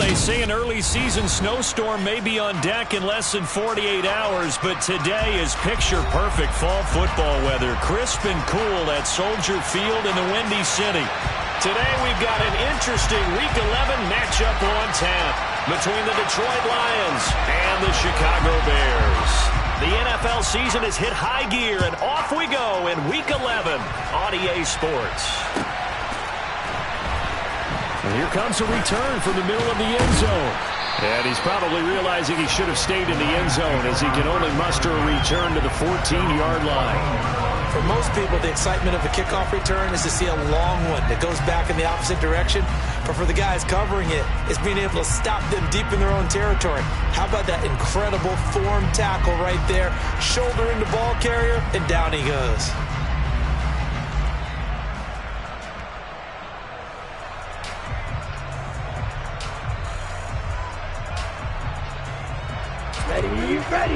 they say an early season snowstorm may be on deck in less than 48 hours, but today is picture-perfect fall football weather. Crisp and cool at Soldier Field in the Windy City. Today we've got an interesting Week 11 matchup on tap between the Detroit Lions and the Chicago Bears. The NFL season has hit high gear, and off we go in Week 11 on EA Sports. And here comes a return from the middle of the end zone. And he's probably realizing he should have stayed in the end zone as he can only muster a return to the 14-yard line. For most people, the excitement of a kickoff return is to see a long one that goes back in the opposite direction. But for the guys covering it, it's being able to stop them deep in their own territory. How about that incredible form tackle right there? Shoulder into ball carrier, and down he goes. Ready.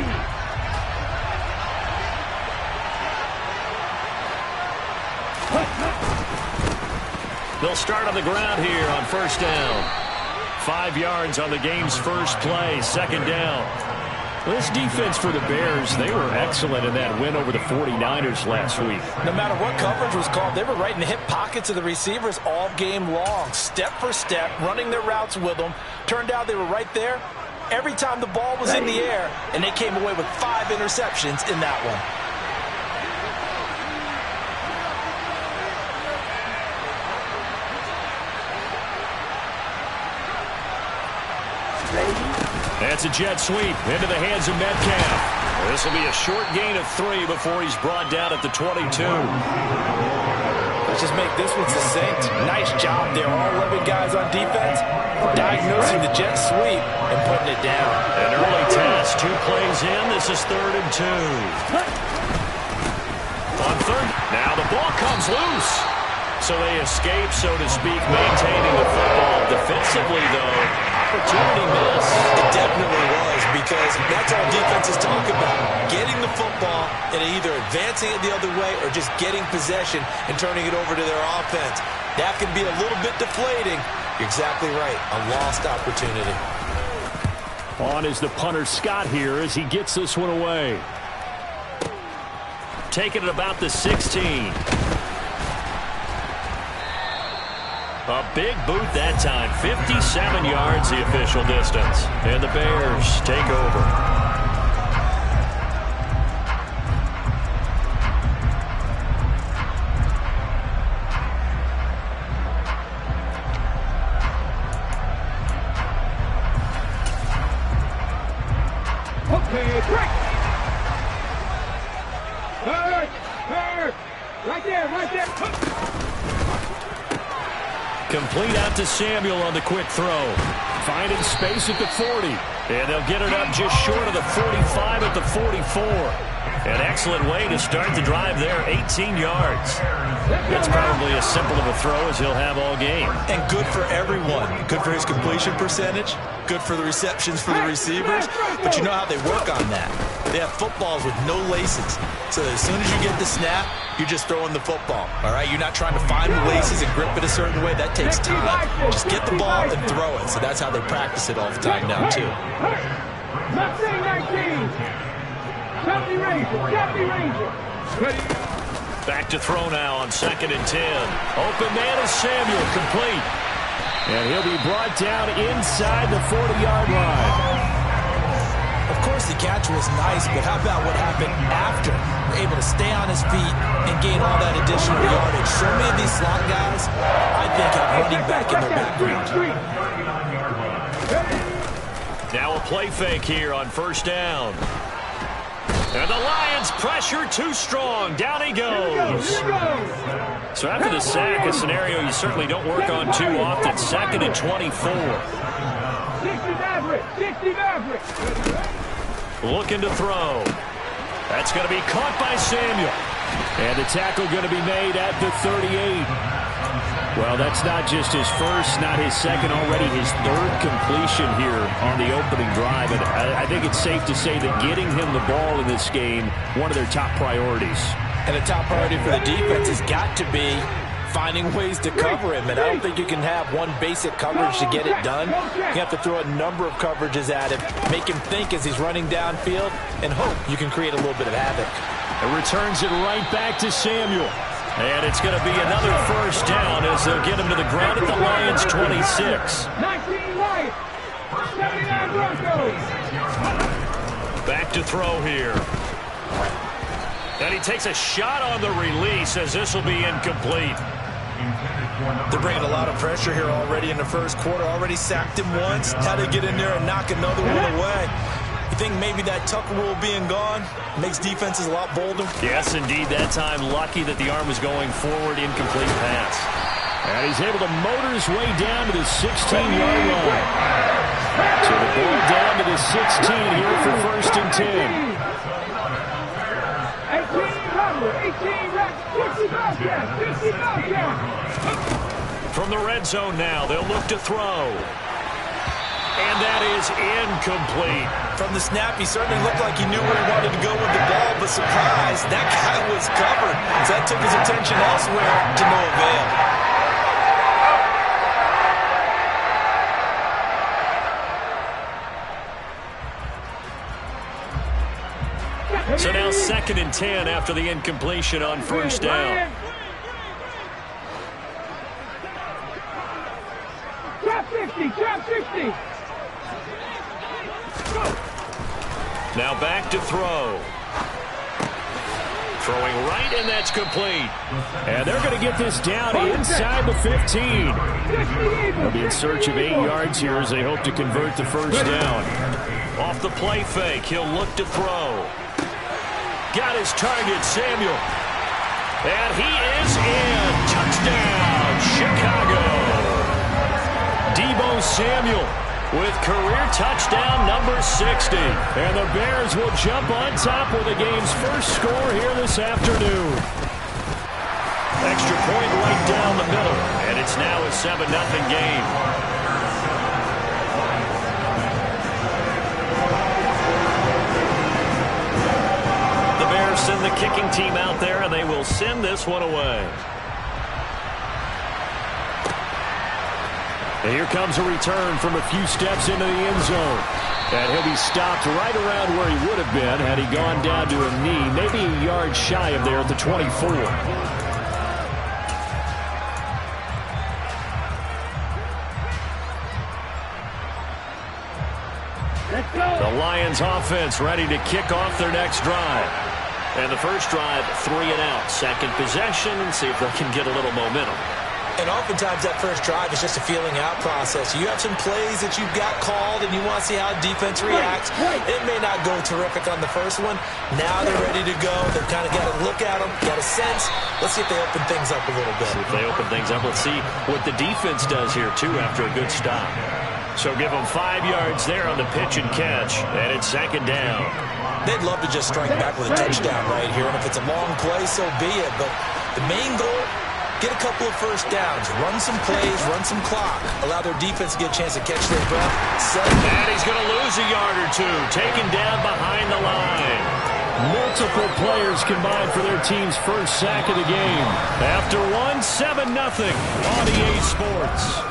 They'll start on the ground here on first down. 5 yards on the game's first play, second down. This defense for the Bears, they were excellent in that win over the 49ers last week. No matter what coverage was called, they were right in the hip pockets of the receivers all game long. Step for step, running their routes with them. Turned out they were right there every time the ball was in the air, and they came away with 5 interceptions in that one. That's a jet sweep into the hands of Metcalf. This will be a short gain of 3 before he's brought down at the 22. Let's just make this one succinct. Nice job there, all 11 guys on defense, diagnosing the jet sweep and putting it down. An early test, 2 plays in. This is 3rd and 2. On third, now the ball comes loose. So they escape, so to speak, maintaining the football. Defensively, though, opportunity miss. It definitely was, because that's all defenses talk about. Getting the football and either advancing it the other way or just getting possession and turning it over to their offense. That can be a little bit deflating. You're exactly right. A lost opportunity. On is the punter Scott here as he gets this one away. Taking it about the 16. A big boot that time. 57 yards the official distance. And the Bears take over. Okay, break. Third. Right there. Complete out to Samuel on the quick throw. Finding space at the 40. And they'll get it up just short of the 45 at the 44. An excellent way to start the drive there, 18 yards. That's probably as simple of a throw as he'll have all game. And good for everyone. Good for his completion percentage. Good for the receptions for the receivers. But you know how they work on that. They have footballs with no laces. So that as soon as you get the snap, you're just throwing the football. All right? You're not trying to find the laces and grip it a certain way. That takes time. Just get the ball and throw it. So that's how they practice it all the time now, too. 19. Chelsea Ranger. Back to throw now on 2nd and 10. Open man is Samuel, complete. And he'll be brought down inside the 40-yard line. Of course, the catch was nice, but how about what happened after? Able to stay on his feet and gain all that additional yardage. So many of these slot guys, I think, have running back in their background. Now a play fake here on first down. And the Lions pressure too strong. Down he goes. So after the sack, a scenario you certainly don't work on too often. 2nd and 24. 60 Maverick. Looking to throw. That's going to be caught by Samuel. And the tackle going to be made at the 38. Well, that's not just his first, not his second, already his 3rd completion here on the opening drive. And I think it's safe to say that getting him the ball in this game, one of their top priorities. And the top priority for the defense has got to be finding ways to cover him. And I don't think you can have one basic coverage to get it done. You have to throw a number of coverages at him, make him think as he's running downfield, and hope you can create a little bit of havoc. It returns it right back to Samuel. And it's going to be another first down as they'll get him to the ground at the Lions' 26. 19 Lions, 79 Broncos. Back to throw here. And he takes a shot on the release as this will be incomplete. They're bringing a lot of pressure here already in the first quarter. Already sacked him once. Had to get in there and knock another one away. You think maybe that Tucker rule being gone makes defenses a lot bolder? Yes, indeed. That time, lucky that the arm was going forward. Incomplete pass. And he's able to motor his way down to the 16-yard line. So the ball down to the 16 here for first and 10. 18 From the red zone now, they'll look to throw. And that is incomplete. From the snap, he certainly looked like he knew where he wanted to go with the ball, but surprise, that guy was covered. So that took his attention elsewhere to no avail. So now 2nd and 10 after the incompletion on first down. Trap 60, trap 60. Now back to throw. Throwing right, and that's complete. And they're going to get this down inside the 15. They'll be in search of 8 yards here as they hope to convert the first down. Off the play fake, he'll look to throw. Got his target, Samuel. And he is in. Touchdown, Chicago. Deebo Samuel with career touchdown number 60. And the Bears will jump on top with the game's first score here this afternoon. Extra point right down the middle. And it's now a 7-0 game. The Bears send the kicking team out there, and they will send this one away. And here comes a return from a few steps into the end zone. And he'll be stopped right around where he would have been had he gone down to a knee, maybe a yard shy of there at the 24. The Lions offense ready to kick off their next drive. And the first drive, 3 and out. Second possession, and see if they can get a little momentum. And oftentimes that first drive is just a feeling out process. You have some plays that you've got called and you want to see how defense reacts. It may not go terrific on the first one. Now they're ready to go. They've kind of got to look at them, got a sense. Let's see if they open things up a little bit. See if they open things up. Let's see what the defense does here, too, after a good stop. So give them 5 yards there on the pitch and catch. And it's 2nd down. They'd love to just strike back with a touchdown right here. And if it's a long play, so be it. But the main goal, get a couple of first downs, run some plays, run some clock, allow their defense to get a chance to catch their breath. And he's going to lose a yard or two, taken down behind the line. Multiple players combined for their team's first sack of the game. After one, 7-0 on EA Sports.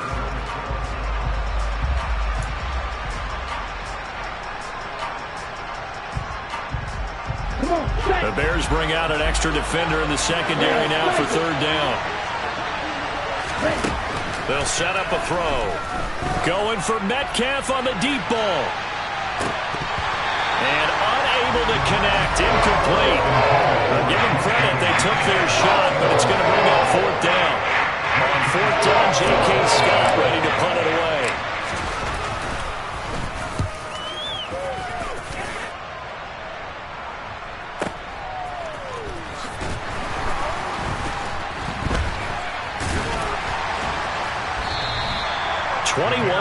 The Bears bring out an extra defender in the secondary now for 3rd down. They'll set up a throw. Going for Metcalf on the deep ball. And unable to connect. Incomplete. Give them credit. They took their shot, but it's going to bring up 4th down. On 4th down, J.K. Scott ready to punt it away.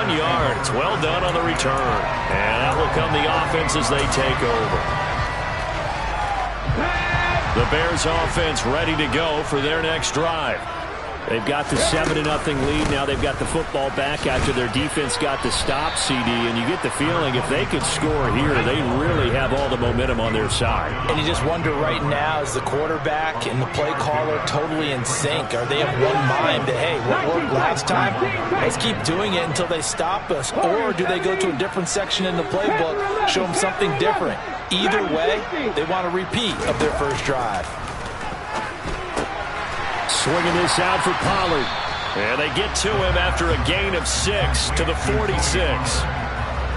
Yards. Well done on the return. And that will come the offense as they take over. The Bears offense ready to go for their next drive. They've got the 7-0 lead. Now they've got the football back after their defense got the stop, CD. And you get the feeling if they could score here, they really have all the momentum on their side. And you just wonder right now, is the quarterback and the play caller totally in sync? Are they of one mind that, hey, what worked last time? Let's keep doing it until they stop us. Or do they go to a different section in the playbook, show them something different? Either way, they want a repeat of their first drive. Swinging this out for Pollard. And they get to him after a gain of 6 to the 46.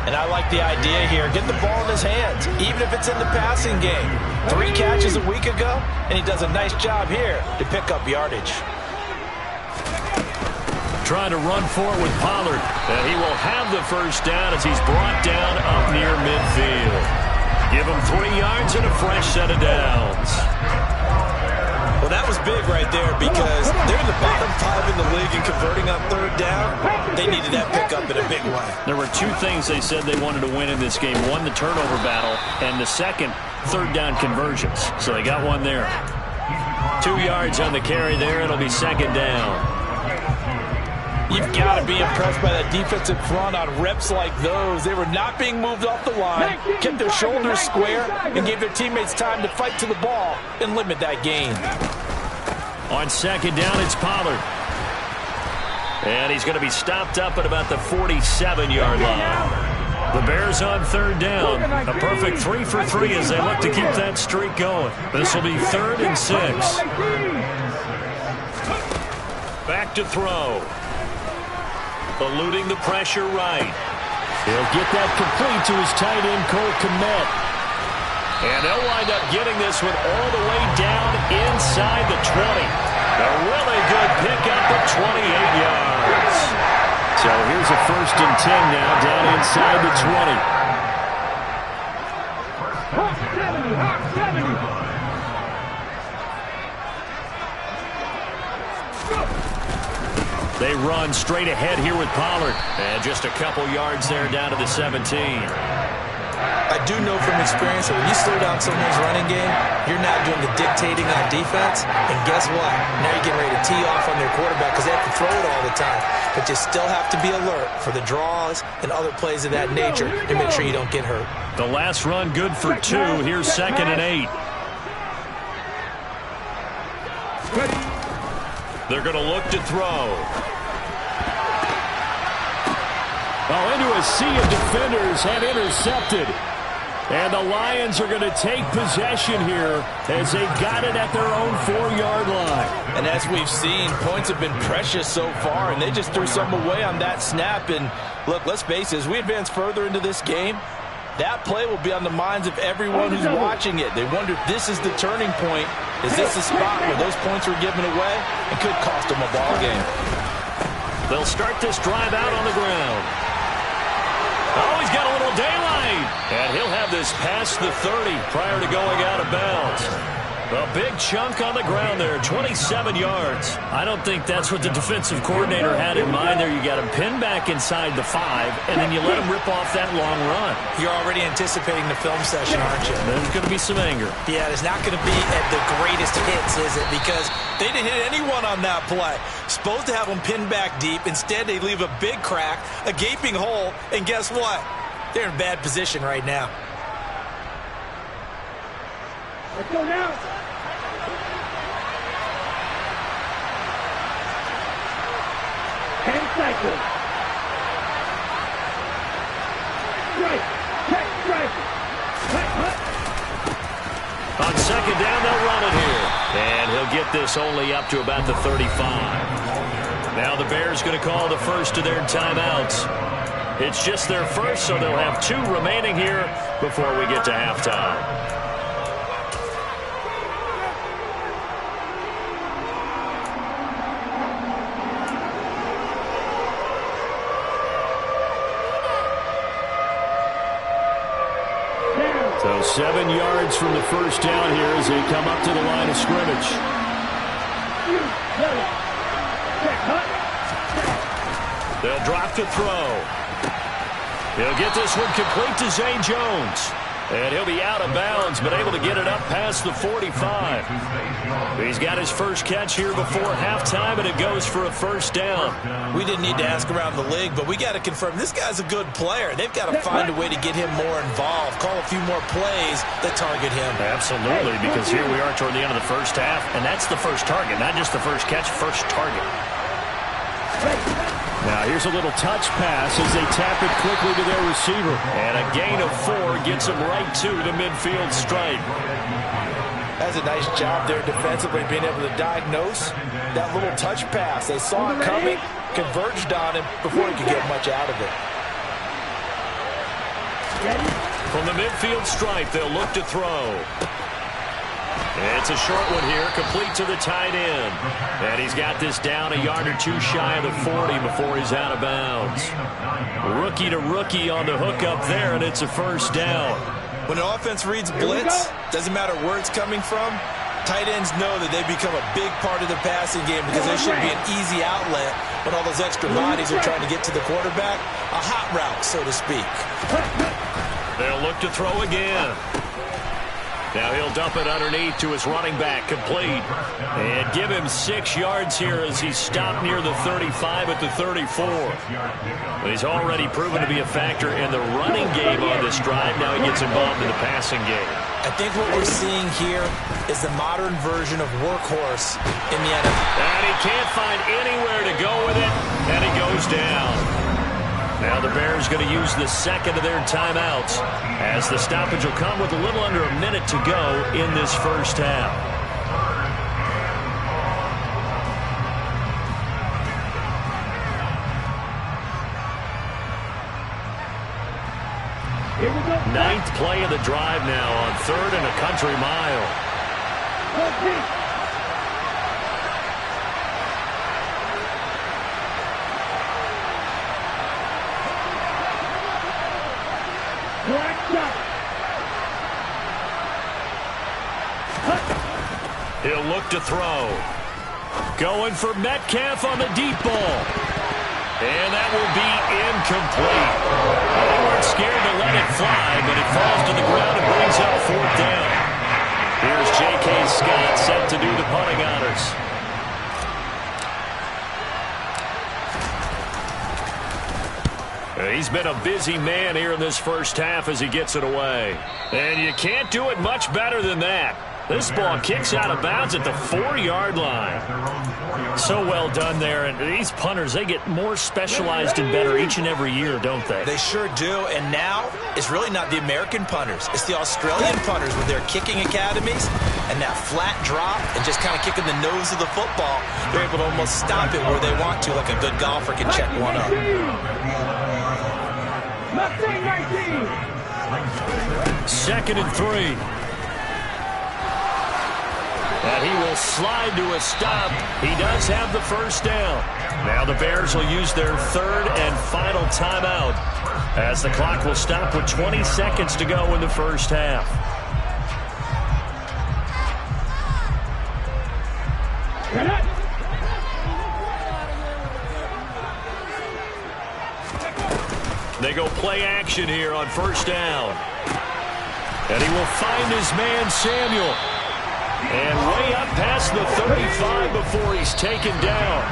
And I like the idea here. Get the ball in his hands, even if it's in the passing game. 3 catches a week ago, and he does a nice job here to pick up yardage. Trying to run for it with Pollard. And he will have the first down as he's brought down up near midfield. Give him 3 yards and a fresh set of downs. Well, that was big right there because they're in the bottom 5 in the league in converting on third down. They needed that pickup in a big way. There were 2 things they said they wanted to win in this game. One, the turnover battle, and the second, third down conversions. So they got one there. 2 yards on the carry there. It'll be second down. You've got to be impressed by that defensive front on reps like those. They were not being moved off the line, kept their shoulders square, and gave their teammates time to fight to the ball and limit that gain. On second down, it's Pollard. And he's going to be stopped up at about the 47-yard line. The Bears on third down. A perfect 3 for 3 as they look to keep that streak going. This will be 3rd and 6. Back to throw. Eluding the pressure right. He'll get that complete to his tight end, Cole Kmet. And they'll wind up getting this one all the way down inside the 20. A really good pickup at 28 yards. So here's a 1st and 10 now down inside the 20. Hawk 70, Hawk 70. They run straight ahead here with Pollard. And just a couple yards there down to the 17. I do know from experience that when you slow down someone's running game, you're not doing the dictating on defense. And guess what? Now you're getting ready to tee off on their quarterback because they have to throw it all the time. But you still have to be alert for the draws and other plays of that nature to make sure you don't get hurt. The last run good for 2. Here's 2nd and 8. They're going to look to throw. Oh, into a sea of defenders have intercepted. And the Lions are going to take possession here as they got it at their own 4-yard line. And as we've seen, points have been precious so far, and they just threw some away on that snap. And look, let's face it, as we advance further into this game, that play will be on the minds of everyone who's watching it. They wonder if this is the turning point. Is this the spot where those points were given away? It could cost them a ball game. They'll start this drive out on the ground. Oh, he's got a little daylight. And he'll have this past the 30 prior to going out of bounds. A big chunk on the ground there, 27 yards. I don't think that's what the defensive coordinator had in mind there. You got him pinned back inside the 5, and then you let him rip off that long run. You're already anticipating the film session, aren't you? There's going to be some anger. Yeah, it's not going to be at the greatest hits, is it? Because they didn't hit anyone on that play. Supposed to have them pinned back deep. Instead, they leave a big crack, a gaping hole, and guess what? They're in bad position right now. Let's go now. And cycle. Strike. Check. Strike. Hut. On second down, they'll run it here. And he'll get this only up to about the 35. Now the Bears going to call the first of their timeouts. It's just their first, so they'll have 2 remaining here before we get to halftime. So 7 yards from the first down here as they come up to the line of scrimmage. They'll drop to throw. He'll get this one complete to Zay Jones. And he'll be out of bounds, but able to get it up past the 45. He's got his first catch here before halftime, and it goes for a first down. We didn't need to ask around the league, but we got to confirm this guy's a good player. They've got to find a way to get him more involved, call a few more plays that target him. Absolutely, because here we are toward the end of the first half, and that's the first target, not just the first catch, first target. Now here's a little touch pass as they tap it quickly to their receiver. And a gain of 4 gets him right to the midfield stripe. That's a nice job there defensively, being able to diagnose that little touch pass. They saw it coming, converged on him before he could get much out of it. From the midfield stripe, they'll look to throw. It's a short one here, complete to the tight end. And he's got this down a yard or two shy of the 40 before he's out of bounds. Rookie to rookie on the hookup there, and it's a first down. When an offense reads blitz, doesn't matter where it's coming from, tight ends know that they become a big part of the passing game because there should be an easy outlet when all those extra bodies are trying to get to the quarterback. A hot route, so to speak. They'll look to throw again. Now he'll dump it underneath to his running back, complete. And give him 6 yards here as he's stopped near the 35 at the 34. But he's already proven to be a factor in the running game on this drive. Now he gets involved in the passing game. I think what we're seeing here is the modern version of workhorse in the NFL. And he can't find anywhere to go with it, and he goes down. Now the Bears going to use the second of their timeouts as the stoppage will come with a little under a minute to go in this first half. Ninth play of the drive now on 3rd and a country mile. He'll look to throw. Going for Metcalf on the deep ball. And that will be incomplete. They weren't scared to let it fly, but it falls to the ground and brings up 4th down. Here's J.K. Scott set to do the punting honors. He's been a busy man here in this first half as he gets it away. And you can't do it much better than that. This ball kicks out of bounds at the 4-yard line. So well done there. And these punters, they get more specialized and better each and every year, don't they? They sure do. And now it's really not the American punters. It's the Australian punters with their kicking academies and that flat drop and just kind of kicking the nose of the football. They're able to almost stop it where they want to, like a good golfer can check one up. Mustang 19. 2nd and 3. And he will slide to a stop. He does have the first down. Now the Bears will use their 3rd and final timeout as the clock will stop with 20 seconds to go in the first half. They go play action here on first down. And he will find his man Samuel. And way up past the 35 before he's taken down.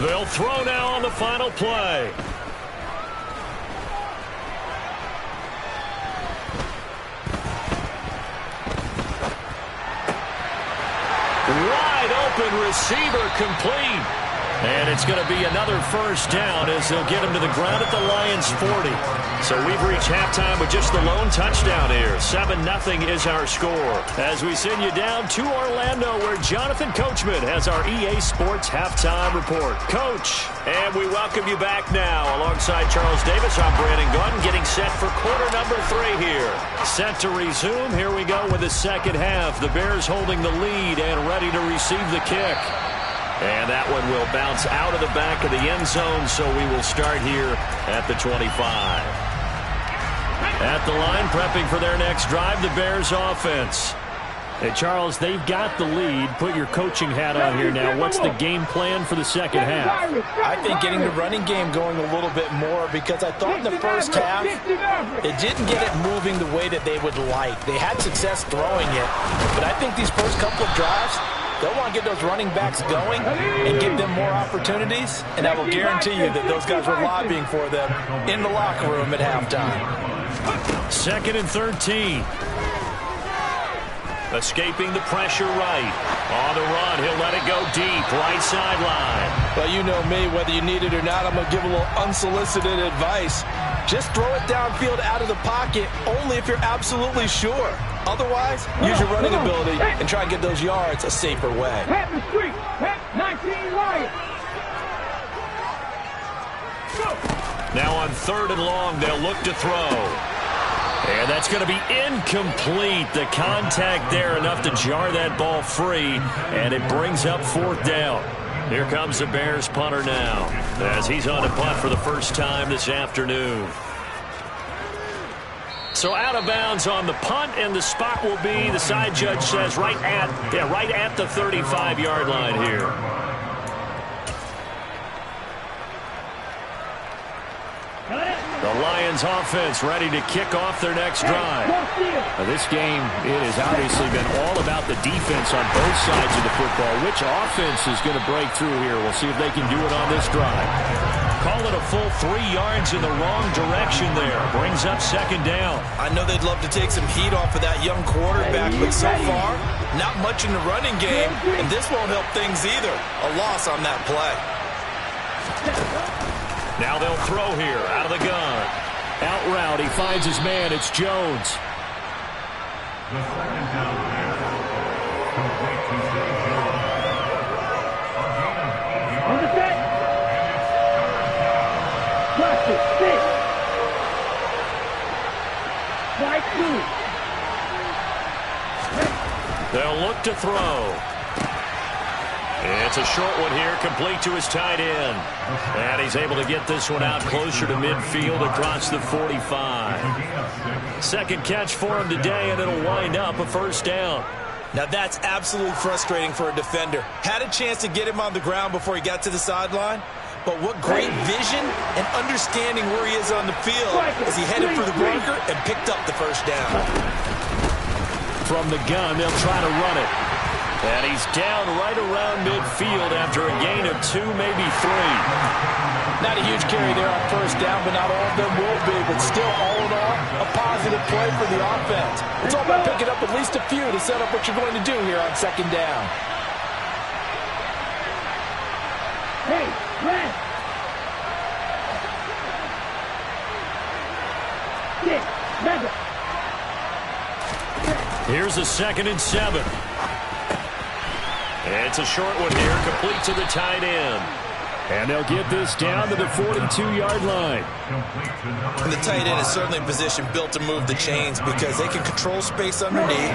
They'll throw now on the final play. Wide open receiver complete. And it's going to be another first down as they'll get him to the ground at the Lions' 40. So we've reached halftime with just the lone touchdown here. 7-0 is our score. As we send you down to Orlando, where Jonathan Coachman has our EA Sports Halftime Report. Coach, and we welcome you back now. Alongside Charles Davis, I'm Brandon Gaudin, getting set for quarter number 3 here. Set to resume. Here we go with the second half. The Bears holding the lead and ready to receive the kick. And that one will bounce out of the back of the end zone, so we will start here at the 25. At the line, prepping for their next drive, the Bears offense. Hey, Charles, they've got the lead. Put your coaching hat on here now. What's the game plan for the second half? I think getting the running game going a little bit more, because I thought in the first half it didn't get it moving the way that they would like. They had success throwing it, but I think these first couple of drives, they'll want to get those running backs going and give them more opportunities, and I will guarantee you that those guys were lobbying for them in the locker room at halftime. 2nd and 13. Escaping the pressure right. On the run, he'll let it go deep, right sideline. Well, you know me, whether you need it or not, I'm going to give a little unsolicited advice. Just throw it downfield out of the pocket only if you're absolutely sure. Otherwise, use your running ability and try and get those yards a safer way. Pat the street. Pat 19 Lions. Now on 3rd and long, they'll look to throw. And that's going to be incomplete. The contact there enough to jar that ball free, and it brings up 4th down. Here comes the Bears punter now, as he's on to punt for the first time this afternoon. So out of bounds on the punt, and the spot will be, the side judge says, right at the 35-yard line here. The Lions offense ready to kick off their next drive. Now this game, it has obviously been all about the defense on both sides of the football. Which offense is going to break through here? We'll see if they can do it on this drive. Call it a full 3 yards in the wrong direction there. Brings up 2nd down. I know they'd love to take some heat off of that young quarterback, but so far, not much in the running game, and this won't help things either. A loss on that play. Now they'll throw here out of the gun. Out route, he finds his man. It's Jones. On the set. Clutch it. 6. Strike 2. They'll look to throw. It's a short one here, complete to his tight end. And he's able to get this one out closer to midfield across the 45. 2nd catch for him today, and it'll wind up a first down. Now that's absolutely frustrating for a defender. Had a chance to get him on the ground before he got to the sideline, but what great vision and understanding where he is on the field as he headed for the bunker and picked up the first down. From the gun, they'll try to run it. And he's down right around midfield after a gain of 2, maybe 3. Not a huge carry there on first down, but not all of them will be. But still, all in all, a positive play for the offense. It's all about picking up at least a few to set up what you're going to do here on 2nd down. Hey, rest. 6. Mega. Here's a 2nd and 7. It's a short one here, complete to the tight end. And they'll get this down to the 42-yard line. And the tight end is certainly a position built to move the chains because they can control space underneath.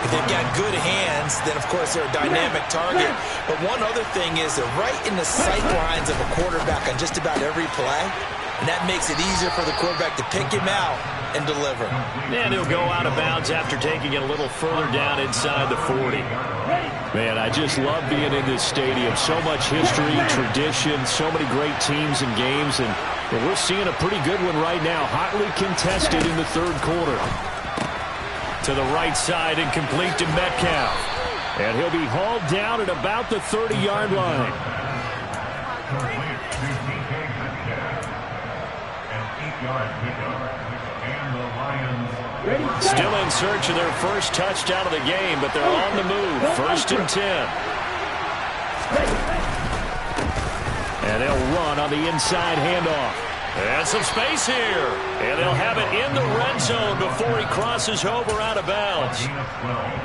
If they've got good hands, then, of course, they're a dynamic target. But one other thing is they're right in the sight lines of a quarterback on just about every play. And that makes it easier for the quarterback to pick him out and deliver. And he'll go out of bounds after taking it a little further down inside the 40. Man, I just love being in this stadium. So much history, tradition, so many great teams and games. And we're seeing a pretty good one right now. Hotly contested in the 3rd quarter. To the right side and complete to Metcalf. And he'll be hauled down at about the 30-yard line. Still in search of their first touchdown of the game, but they're on the move. 1st and 10. And they'll run on the inside handoff. And some space here. And they'll have it in the red zone before he crosses over out of bounds.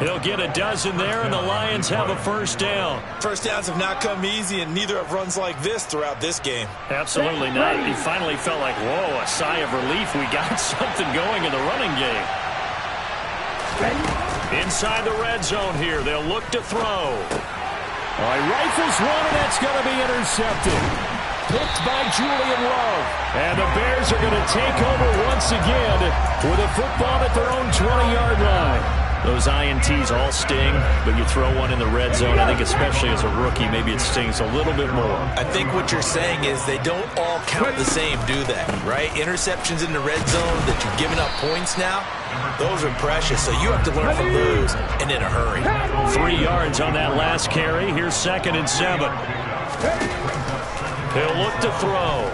He'll get a dozen there, and the Lions have a first down. First downs have not come easy, and neither have runs like this throughout this game. Absolutely not. He finally felt like, whoa, a sigh of relief. We got something going in the running game. Inside the red zone here. They'll look to throw. All right, rifles one, and that's going to be intercepted. Picked by Julian Love. And the Bears are going to take over once again with a football at their own 20-yard line. Those INTs all sting, but you throw one in the red zone, I think especially as a rookie, maybe it stings a little bit more. I think what you're saying is they don't all count the same, do they? Right? Interceptions in the red zone that you're giving up points now, those are precious, so you have to learn from those and in a hurry. 3 yards on that last carry. Here's 2nd and 7. He'll look to throw.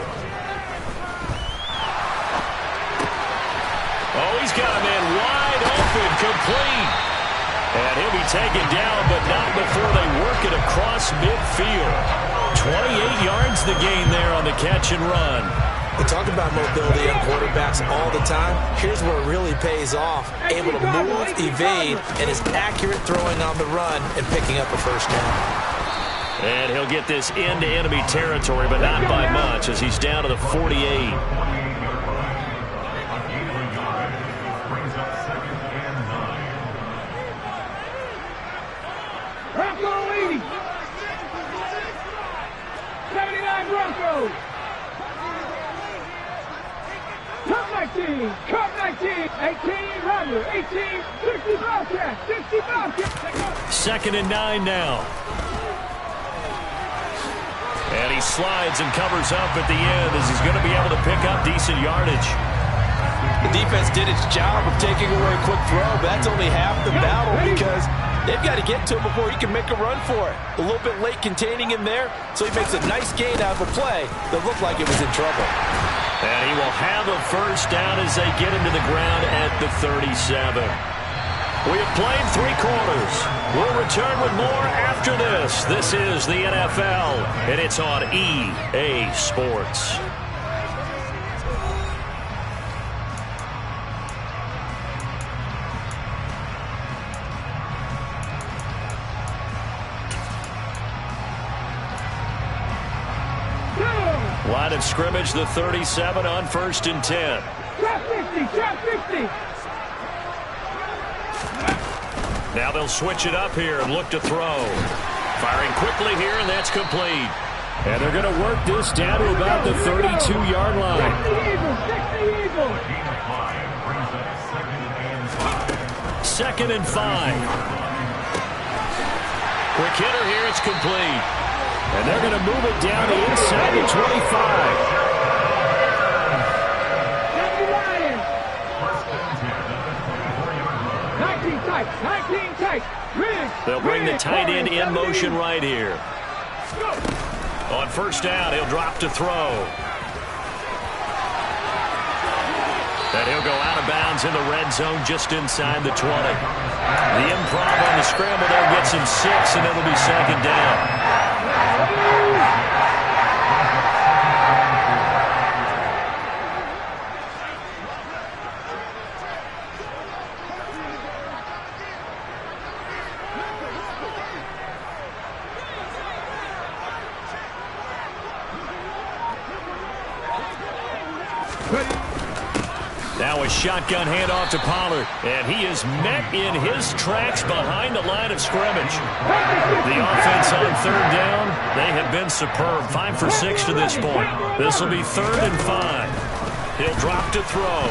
Oh, he's got a man wide open, complete. And he'll be taken down, but not before they work it across midfield. 28 yards the gain there on the catch and run. We talk about mobility on quarterbacks all the time. Here's where it really pays off. Able to move, evade, and is accurate throwing on the run and picking up a first down. And he'll get this into enemy territory, but not by much as he's down to the 48. Bronco 80. 79 Broncos. Cup 19. Cup 19. 18 Robert. 18. 60 Bobcats. 60 Bobcats. 2nd and 9 now. And he slides and covers up at the end as he's going to be able to pick up decent yardage. The defense did its job of taking away a quick throw, but that's only half the battle because they've got to get to him before he can make a run for it. A little bit late containing him there, so he makes a nice gain out of a play that looked like it was in trouble. And he will have a first down as they get him to the ground at the 37. We have played 3 quarters. We'll return with more after this. This is the NFL, and it's on EA Sports. Line of scrimmage, the 37 on 1st and 10. Trap 50. Trap 50. Now they'll switch it up here and look to throw. Firing quickly here, and that's complete. And they're going to work this down to about the 32-yard line. 2nd and 5. Quick hitter here, it's complete. And they're going to move it down the inside the 25. They'll bring the tight end in motion right here. On 1st down, he'll drop to throw. And he'll go out of bounds in the red zone just inside the 20. The improv on the scramble there gets him 6, and it'll be 2nd down. Now a shotgun handoff to Pollard, and he is met in his tracks behind the line of scrimmage. The offense on 3rd down, they have been superb. 5 for 6 to this point. This will be 3rd and 5. He'll drop to throw.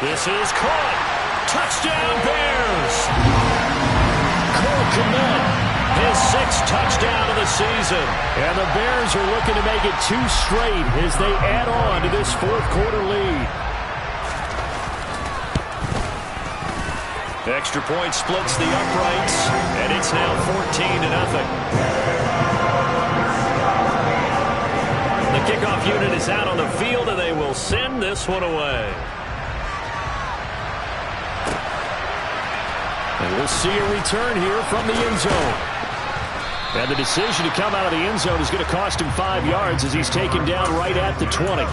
This is caught. Touchdown Bears! Cole Kmet. His 6th touchdown of the season. And the Bears are looking to make it 2 straight as they add on to this 4th quarter lead. Extra point splits the uprights, and it's now 14-0. The kickoff unit is out on the field, and they will send this one away. And we'll see a return here from the end zone. And the decision to come out of the end zone is going to cost him 5 yards as he's taken down right at the 20.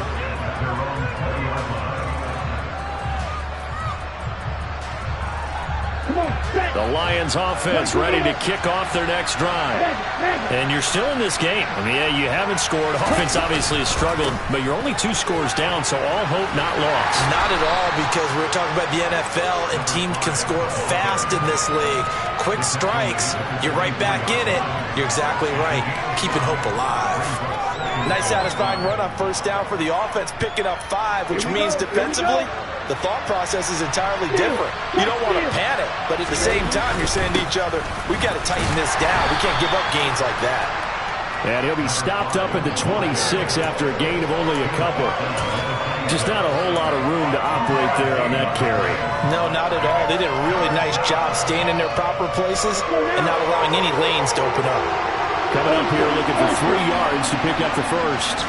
The Lions offense ready to kick off their next drive. And you're still in this game. I mean, yeah, you haven't scored. Offense obviously has struggled, but you're only 2 scores down, so all hope not lost. Not at all, because we're talking about the NFL, and teams can score fast in this league. Quick strikes, you're right back in it. You're exactly right. Keeping hope alive. Nice satisfying run on first down for the offense, picking up 5, which means defensively, the thought process is entirely different. You don't want to panic, but at the same time, you're saying to each other, we've got to tighten this down. We can't give up gains like that. And he'll be stopped up at the 26 after a gain of only a couple. Just not a whole lot of room to operate there on that carry. No, not at all. They did a really nice job staying in their proper places and not allowing any lanes to open up. Coming up here looking for 3 yards to pick up the first.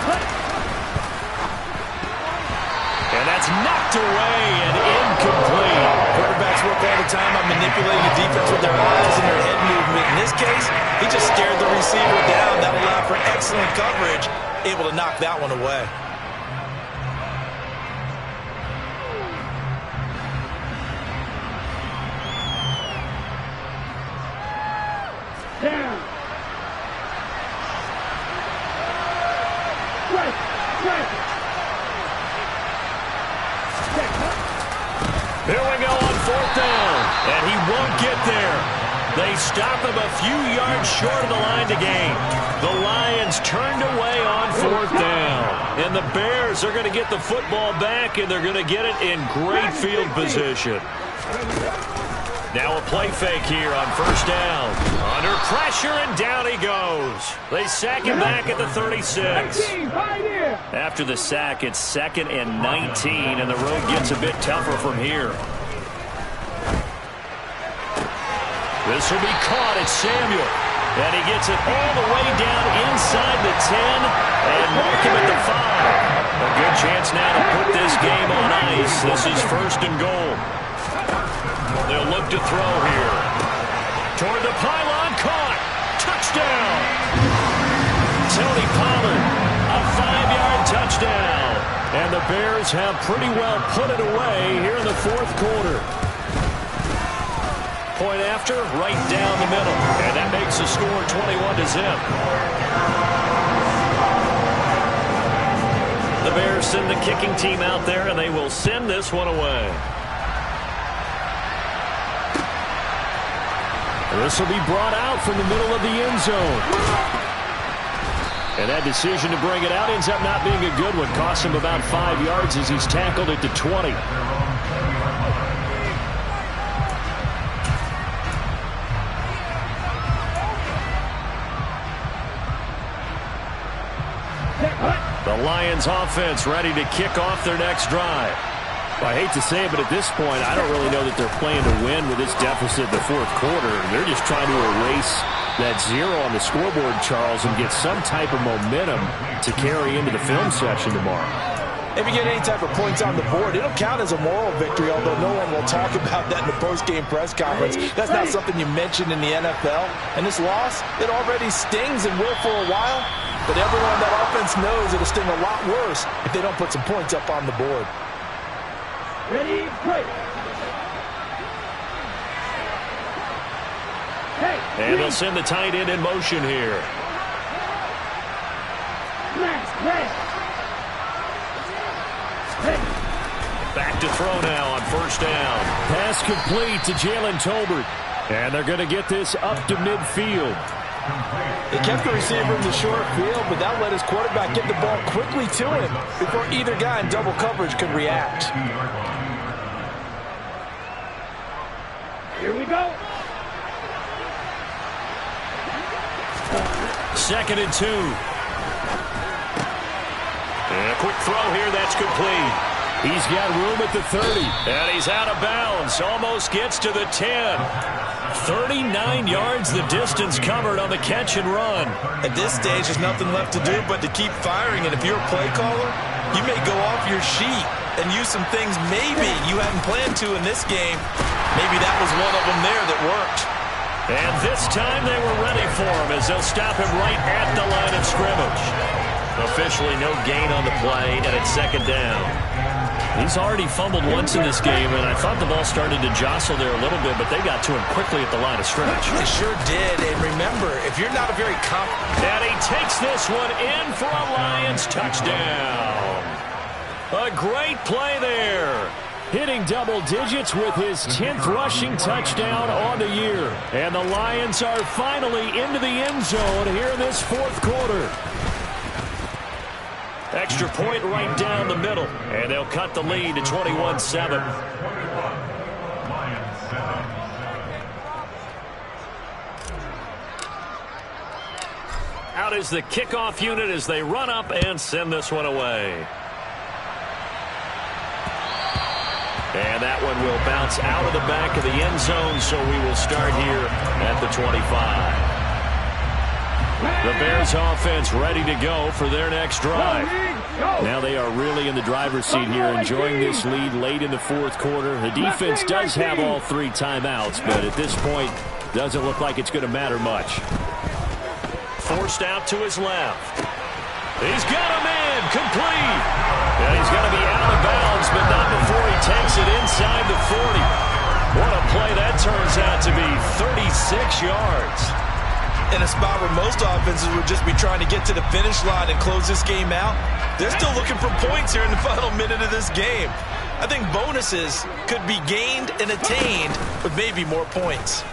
And that's knocked away and incomplete. Quarterbacks work all the time on manipulating the defense with their eyes and their head movement. In this case, he just stared the receiver down. That allowed for excellent coverage, able to knock that one away. Down. Here we go on 4th down, and he won't get there. They stop him a few yards short of the line to gain. The Lions turned away on 4th down, and the Bears are going to get the football back, and they're going to get it in great field position. Now a play fake here on 1st down. Under pressure, and down he goes. They sack him back at the 36. After the sack, it's 2nd and 19, and the road gets a bit tougher from here. This will be caught. It's Samuel. And he gets it all the way down inside the 10 and mark him at the 5. A good chance now to put this game on ice. This is 1st and goal. They'll look to throw here. Toward the pylon, caught. Touchdown. Tony Pollard, a 5-yard touchdown. And the Bears have pretty well put it away here in the 4th quarter. Point after, right down the middle. And that makes the score 21-0. The Bears send the kicking team out there, and they will send this one away. This will be brought out from the middle of the end zone. And that decision to bring it out ends up not being a good one. Costs him about 5 yards as he's tackled at the 20. The Lions offense ready to kick off their next drive. Well, I hate to say it, but at this point, I don't really know that they're playing to win with this deficit in the 4th quarter. They're just trying to erase that 0 on the scoreboard, Charles, and get some type of momentum to carry into the film session tomorrow. If you get any type of points on the board, it'll count as a moral victory, although no one will talk about that in the post-game press conference. That's not something you mention in the NFL. And this loss, it already stings and will for a while, but everyone on that offense knows it'll sting a lot worse if they don't put some points up on the board. Ready, play. And they'll send the tight end in motion here. Back to throw now on 1st down. Pass complete to Jalen Tolbert. And they're going to get this up to midfield. They kept the receiver in the short field, but that let his quarterback get the ball quickly to him before either guy in double coverage could react. Here we go. 2nd and 2. And a quick throw here, that's complete. He's got room at the 30. And he's out of bounds. Almost gets to the 10. 39 yards the distance covered on the catch and run. At this stage, there's nothing left to do but to keep firing. And if you're a play caller, you may go off your sheet and use some things maybe you hadn't planned to in this game. Maybe that was one of them there that worked. And this time they were ready for him as they'll stop him right at the line of scrimmage. Officially no gain on the play, and it's second down. He's already fumbled once in this game, and I thought the ball started to jostle there a little bit, but they got to him quickly at the line of scrimmage. They sure did, and remember, if you're not a very And he takes this one in for a Lions touchdown. A great play there. Hitting double digits with his 10th rushing touchdown on the year. And the Lions are finally into the end zone here in this fourth quarter. Extra point right down the middle, and they'll cut the lead to 21-7. Out is the kickoff unit as they run up and send this one away. And that one will bounce out of the back of the end zone, so we will start here at the 25. The Bears offense ready to go for their next drive. Now they are really in the driver's seat here, enjoying this lead late in the fourth quarter. The defense does have all 3 timeouts, but at this point, doesn't look like it's going to matter much. Forced out to his left. He's got a man complete. And he's going to be out of bounds, but not before he takes it inside the 40. What a play that turns out to be, 36 yards. in a spot where most offenses would just be trying to get to the finish line and close this game out. They're still looking for points here in the final minute of this game. I think bonuses could be gained and attained with maybe more points.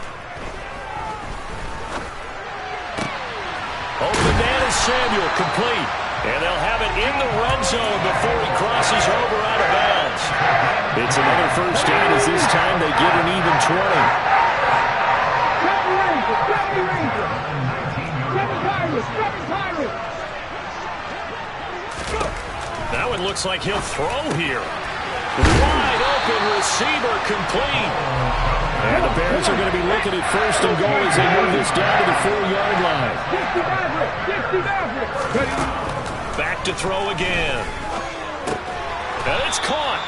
Open man is Samuel, complete. And they'll have it in the red zone before he crosses over out of bounds. It's another first down as this time they get an even 20. That one looks like he'll throw here. Wide open receiver, complete. And the Bears are going to be looking at first and goal as they move this down to the 4-yard line. Back to throw again. And it's caught.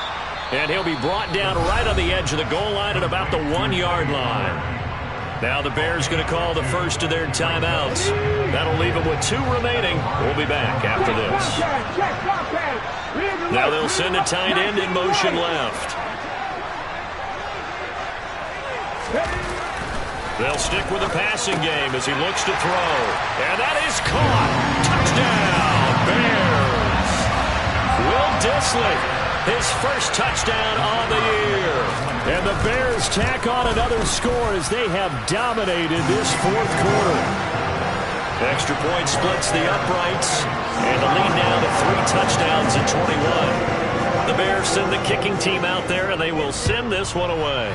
And he'll be brought down right on the edge of the goal line at about the 1-yard line. Now the Bears going to call the first of their timeouts. That'll leave them with 2 remaining. We'll be back after this. Now they'll send a tight end in motion left. They'll stick with the passing game as he looks to throw. And that is caught. Touchdown, Bears. Will Dissly, his first touchdown on the year. And the Bears tack on another score as they have dominated this fourth quarter. Extra point splits the uprights. And the lead now to 3 touchdowns at 21. The Bears send the kicking team out there, and they will send this one away.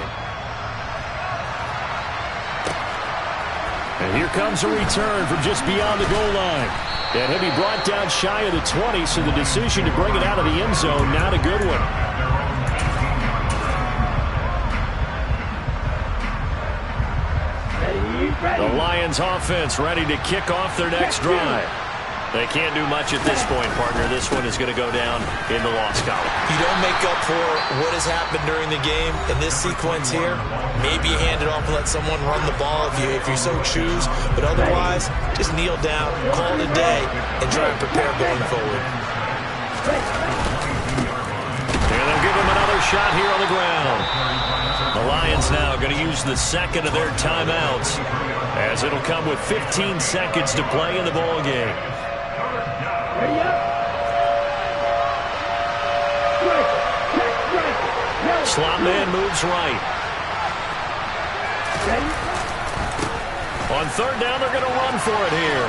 And here comes a return from just beyond the goal line. And he'll be brought down shy of the 20, so the decision to bring it out of the end zone, not a good one. The Lions offense ready to kick off their next drive. They can't do much at this point, partner. This one is going to go down in the loss column. You don't make up for what has happened during the game in this sequence here. Maybe you hand it off and let someone run the ball if you so choose. But otherwise, just kneel down, call it a day, and try and prepare going forward. And they'll give him another shot here on the ground. The Lions now going to use the second of their timeouts, as it'll come with 15 seconds to play in the ball game. Slot man moves right. On third down, they're going to run for it here.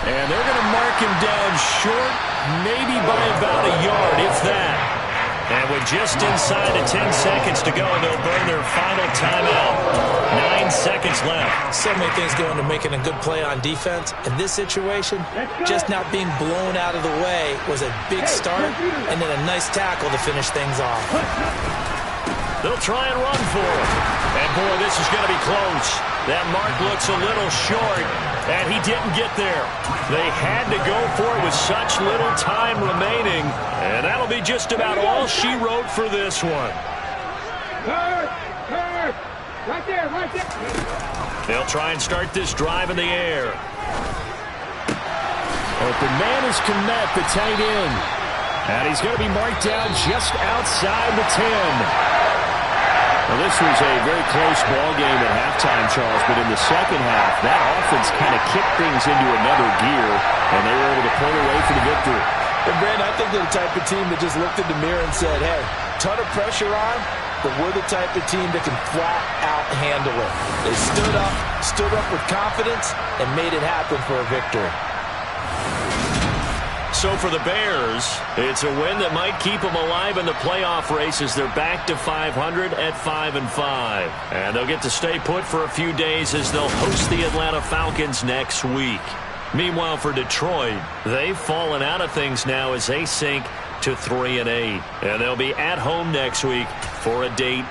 And they're going to mark him down short, maybe by about a yard, if that. And with just inside of 10 seconds to go, they'll burn their final timeout. 9 seconds left. So many things go into making a good play on defense. In this situation, just not being blown out of the way was a big start, and then a nice tackle to finish things off. They'll try and run for it. And, boy, this is going to be close. That mark looks a little short, and he didn't get there. They had to go for it with such little time remaining, and that'll be just about all she wrote for this one. Right there, right there. They'll try and start this drive in the air. Open man is Kmet, the tight end. And he's going to be marked down just outside the 10. Well, this was a very close ball game at halftime, Charles, but in the second half, that offense kind of kicked things into another gear, and they were able to pull away for the victory. And, Brandon, I think they're the type of team that just looked in the mirror and said, hey, ton of pressure on, but we're the type of team that can flat out handle it. They stood up with confidence, and made it happen for a victory. So for the Bears, it's a win that might keep them alive in the playoff race as they're back to 500 at 5-5. And they'll get to stay put for a few days as they'll host the Atlanta Falcons next week. Meanwhile, for Detroit, they've fallen out of things now as they sink to 3-8. And they'll be at home next week for a date